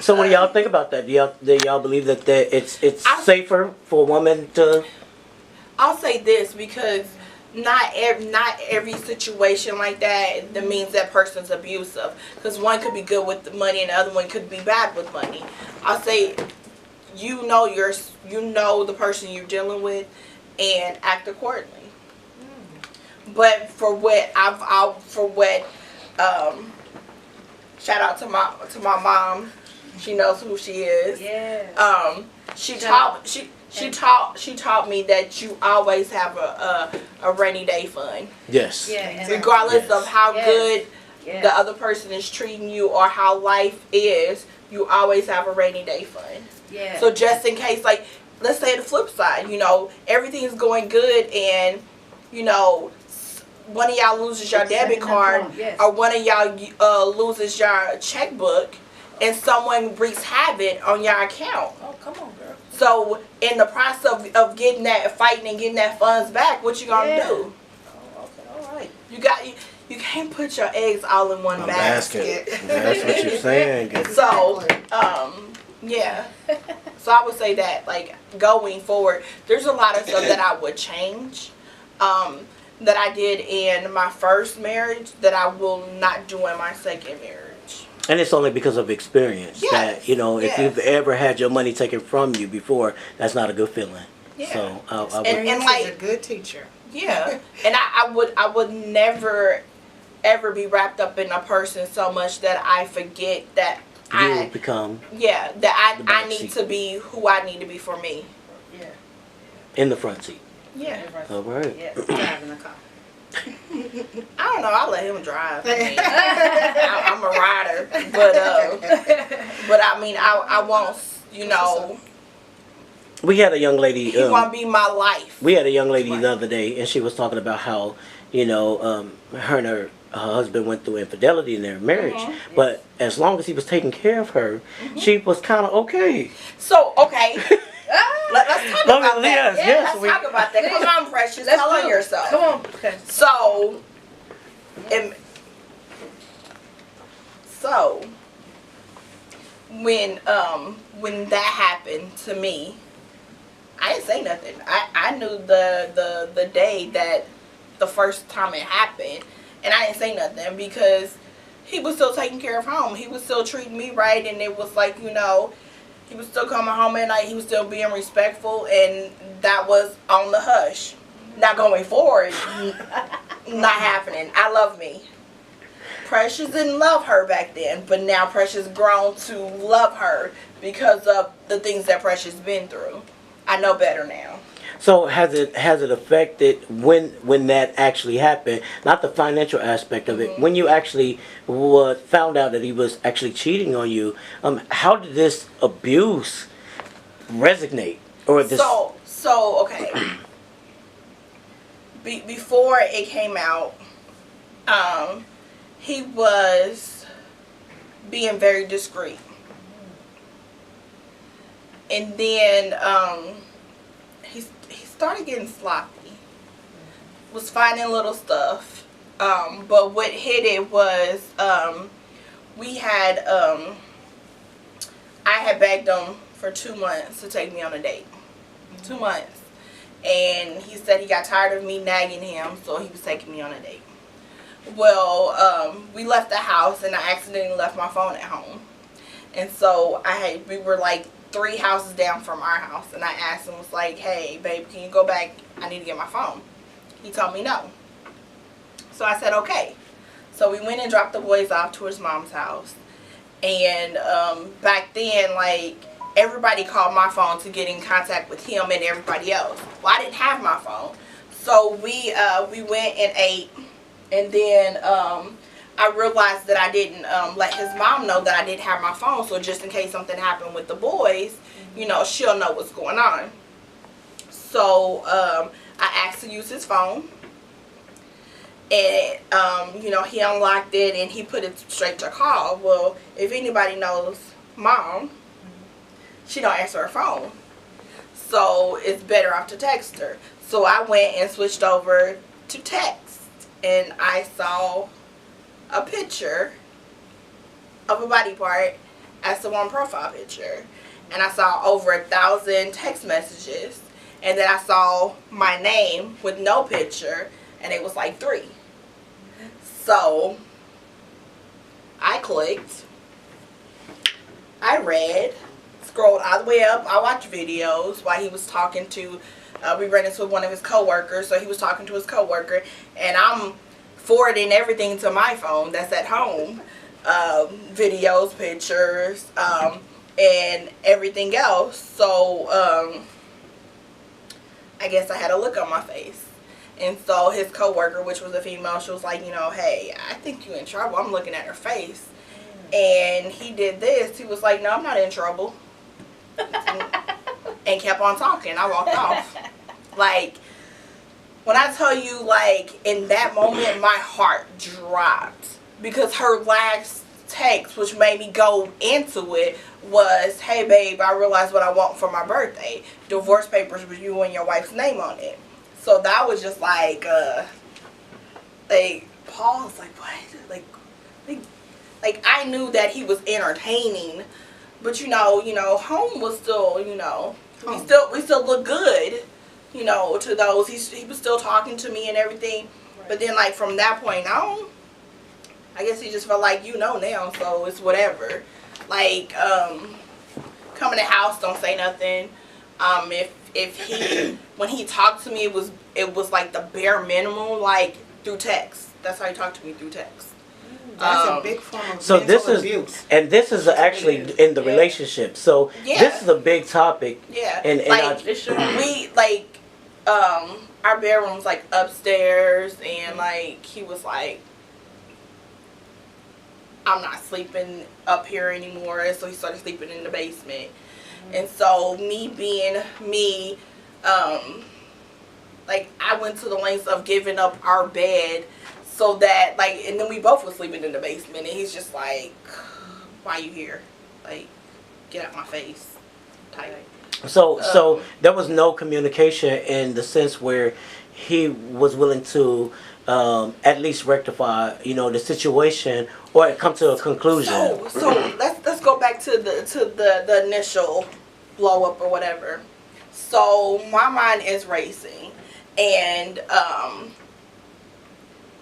So what do y'all think about that? Do y'all believe that it's safer for a woman to? I'll say this because not every situation like that means that person's abusive. Because one could be good with the money and the other one could be bad with money. I'll say you know the person you're dealing with and act accordingly. But for what shout out to my mom. She knows who she is. Yeah. She taught me that you always have a rainy day fund. Yes. Yeah. Regardless of how good Yes. the other person is treating you or how life is, you always have a rainy day fund. Yeah. So just in case, like, let's say the flip side, everything is going good and, one of y'all loses your debit card or one of y'all loses your checkbook and someone wreaks havoc on your account. Oh, come on, girl. So in the process of getting that, fighting and getting that funds back, what you gonna do? Oh, okay, all right. You can't put your eggs all in one basket. That's what you're saying. So, yeah. So I would say that, like, going forward, there's a lot of stuff that I would change, that I did in my first marriage that I will not do in my second marriage. And it's only because of experience that, if you've ever had your money taken from you before, that's not a good feeling. Yeah. So and like a good teacher. Yeah. And I would never ever be wrapped up in a person so much that I forget that you become I need to be who I need to be for me. Yeah. In the front seat. Yeah. All right. Yeah. Driving the car. I don't know. I let him drive. I'm a rider, but I mean, I won't. We had a young lady. He won't be my life. We had a young lady the other day, and she was talking about how her and her husband went through infidelity in their marriage, but as long as he was taking care of her, she was kind of okay. So okay. Let's talk about that. Yes, let's talk about that. Come on, Precious. Tell on yourself. Come on. Okay. So when that happened to me, I didn't say nothing. I knew the day that the first time it happened, and I didn't say nothing because he was still taking care of home. He was still treating me right, and it was like, he was still coming home at night. He was still being respectful, and that was on the hush. Now going forward, not happening. I love me. Precious didn't love her back then, but now Precious grown to love her because of the things that Precious been through. I know better now. So has it affected when that actually happened? Not the financial aspect of it. When you actually found out that he was actually cheating on you, how did this abuse resonate? Or this? So okay. Before it came out, he was being very discreet, and then he started getting sloppy. Was finding little stuff, but what hit it was we had I had begged him for 2 months to take me on a date. 2 months, and he said he got tired of me nagging him, so he was taking me on a date. Well, we left the house, and I accidentally left my phone at home, and so we were like 3 houses down from our house, and I asked him, was like, hey babe, can you go back, I need to get my phone. He told me no. So I said okay. So we went and dropped the boys off to his mom's house, and back then, like, everybody called my phone to get in contact with him and everybody else. Well, I didn't have my phone, so we went and ate, and then I realized that I didn't let his mom know that I didn't have my phone, so just in case something happened with the boys, she'll know what's going on. So I asked to use his phone, and he unlocked it and he put it straight to call. Well, if anybody knows Mom, she don't answer her phone, so it's better off to text her. So I went and switched over to text, and I saw a picture of a body part, That's the one profile picture. And I saw over 1,000 text messages. And then I saw my name with no picture, and it was like 3. So I clicked. I read, scrolled all the way up. I watched videos while he was talking to, we ran into one of his coworkers, so he was talking to his coworker, and I'm forwarding everything to my phone that's at home, videos, pictures, and everything else. So I guess I had a look on my face. And so his coworker, which was a female, she was like, you know, hey, I think you're in trouble. I'm looking at her face. And he did this. He was like, no, I'm not in trouble. And kept on talking. I walked off. Like, when I tell you, like, in that moment, my heart dropped. Because her last text, which made me go into it, was, hey, babe, I realized what I want for my birthday. Divorce papers with you and your wife's name on it. So that was just like, pause, like, what? Like, I knew that he was entertaining, but you know, home was still, you know, we still look good, you know, to those. He was still talking to me and everything, but then like from that point on, I guess he just felt like, you know, now, so it's whatever. Like, come in the house, don't say nothing. If he, when he talked to me, it was like the bare minimum, like through text. That's how he talked to me, through text. That's a big form of So mental this is, abuse. and this is actually in the relationship. So this is a big topic. Yeah. And like, we, like, our bedroom's like upstairs, and like, he was like, I'm not sleeping up here anymore, so he started sleeping in the basement. And so me being me, like, I went to the lengths of giving up our bed so that, like, and then we both were sleeping in the basement, and he's just like, why you here? Like, get out my face type. So there was no communication in the sense where he was willing to at least rectify, you know, the situation or come to a conclusion. So let's go back to the initial blow up or whatever. So my mind is racing, and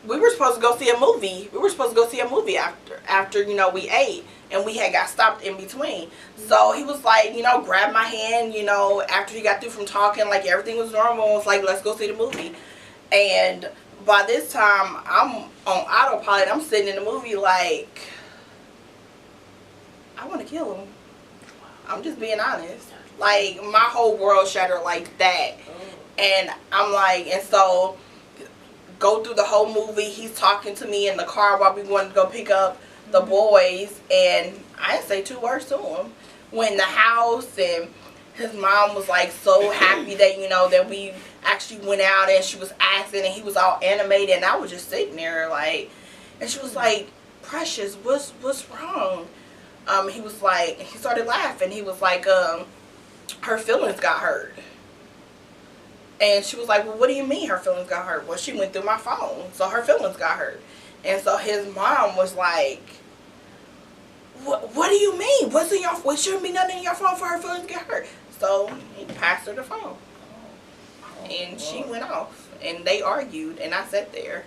we were supposed to go see a movie. We were supposed to go see a movie after you know, we ate, and we had got stopped in between. So he was like, you know, grabbed my hand, you know, after he got through from talking, like everything was normal. It was like, let's go see the movie. And by this time, I'm on autopilot. I'm sitting in the movie like, I want to kill him. I'm just being honest. Like, my whole world shattered like that. And I'm like, and so go through the whole movie. He's talking to me in the car while we wanted to go pick up the boys, and I didn't say 2 words to him. Went in the house, and his mom was like so happy that, you know, that we actually went out, and she was asking, and he was all animated, and I was just sitting there like, and she was like, Precious, what's wrong? He was like, he started laughing. He was like, her feelings got hurt. And she was like, well, what do you mean her feelings got hurt? Well, she went through my phone, so her feelings got hurt. And so his mom was like, what do you mean? What shouldn't be nothing in your phone for her feelings to get hurt? So he passed her the phone. And she went off. And they argued, and I sat there.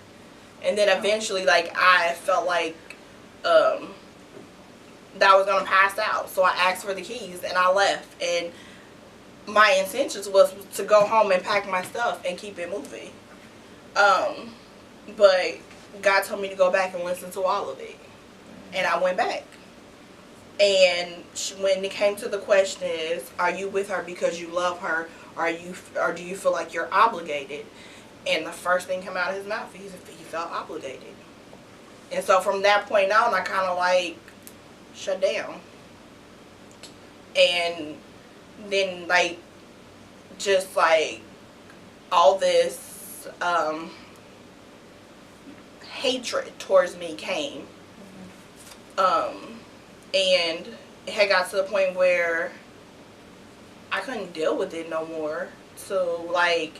And then eventually, like, I felt like that I was going to pass out. So I asked for the keys, and I left. And my intentions was to go home and pack my stuff and keep it moving. But God told me to go back and listen to all of it. And I went back. And when it came to the question is, are you with her because you love her, or do you feel like you're obligated? And the first thing came out of his mouth, he felt obligated. And so from that point on, I kind of like shut down. And then, like, just like all this hatred towards me came. And it had got to the point where I couldn't deal with it no more. So, like,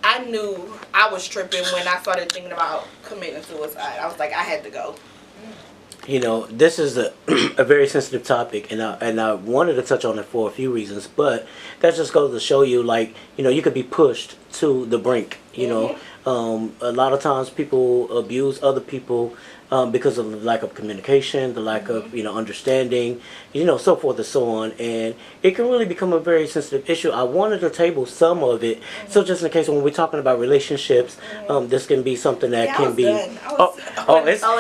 I knew I was tripping when I started thinking about committing suicide. I was like, I had to go. You know, this is a a very sensitive topic, and I wanted to touch on it for a few reasons, but that just goes to show you, like, you know, you could be pushed to the brink. You know, a lot of times people abuse other people because of the lack of communication, the lack of, you know, understanding, you know, so forth and so on, and it can really become a very sensitive issue. I wanted to table some of it, so just in case when we're talking about relationships, this can be something that Yeah, I can was be. done.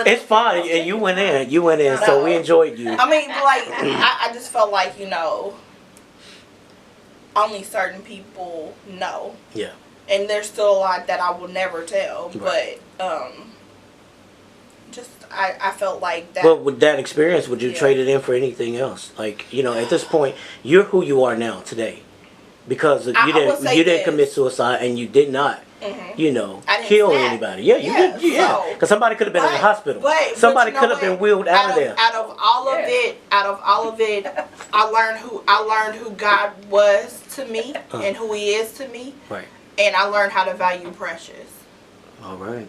It's fine. And you went in, so we enjoyed you. I mean, like, I just felt like, you know, only certain people know. Yeah. And there's still a lot that I will never tell. Right. But, just, I felt like that. Well, with that experience, would you Yeah. trade it in for anything else? Like, you know, at this point, you're who you are now today, because I you would say didn't this. commit suicide, and you did not, you know, I didn't kill snap. anybody. Yeah, you Yeah, did. Yeah, so- because somebody could have been in the hospital. But Somebody you know could have what? been wheeled out of there. Out of all of it, I learned who God was to me and who He is to me, Right. and I learned how to value Precious. All right.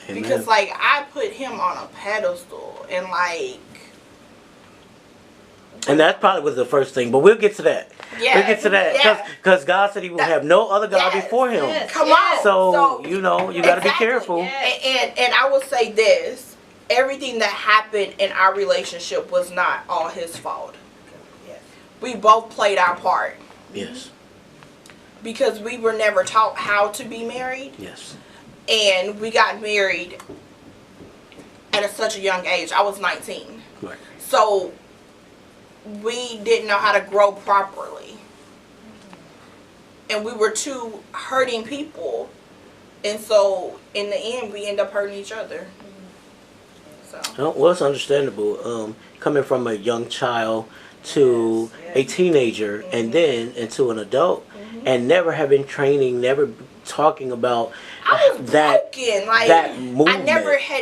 Amen. Because, like, I put him on a pedestal, and, like... And that probably was the first thing, but we'll get to that. Yeah. We'll get to that, Yeah. because God said He will have no other God Yes. before Him. Yes. Come on! So, you know, you got to be Exactly. careful. Yeah. And I will say this, everything that happened in our relationship was not all his fault. Yes. We both played our part. Yes. Because we were never taught how to be married. Yes. And we got married at such a young age. I was 19. Right. So we didn't know how to grow properly. And we were two hurting people. And so in the end, we end up hurting each other. So. Well, it's understandable. Coming from a young child to a teenager and then into an adult, and never having training, never talking about I was that broken. Like, that movement. I never had